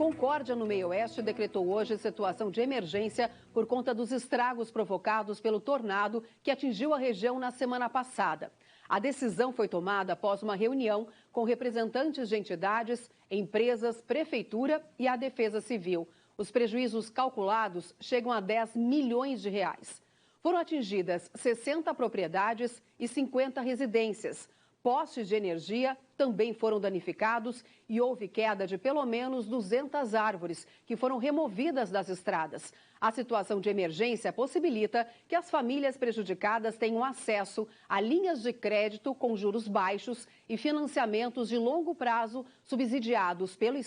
Concórdia, no Meio-Oeste, decretou hoje situação de emergência por conta dos estragos provocados pelo tornado que atingiu a região na semana passada. A decisão foi tomada após uma reunião com representantes de entidades, empresas, prefeitura e a Defesa Civil. Os prejuízos calculados chegam a 10 milhões de reais. Foram atingidas 60 propriedades e 50 residências. Postes de energia também foram danificados e houve queda de pelo menos 200 árvores que foram removidas das estradas. A situação de emergência possibilita que as famílias prejudicadas tenham acesso a linhas de crédito com juros baixos e financiamentos de longo prazo subsidiados pelo Estado.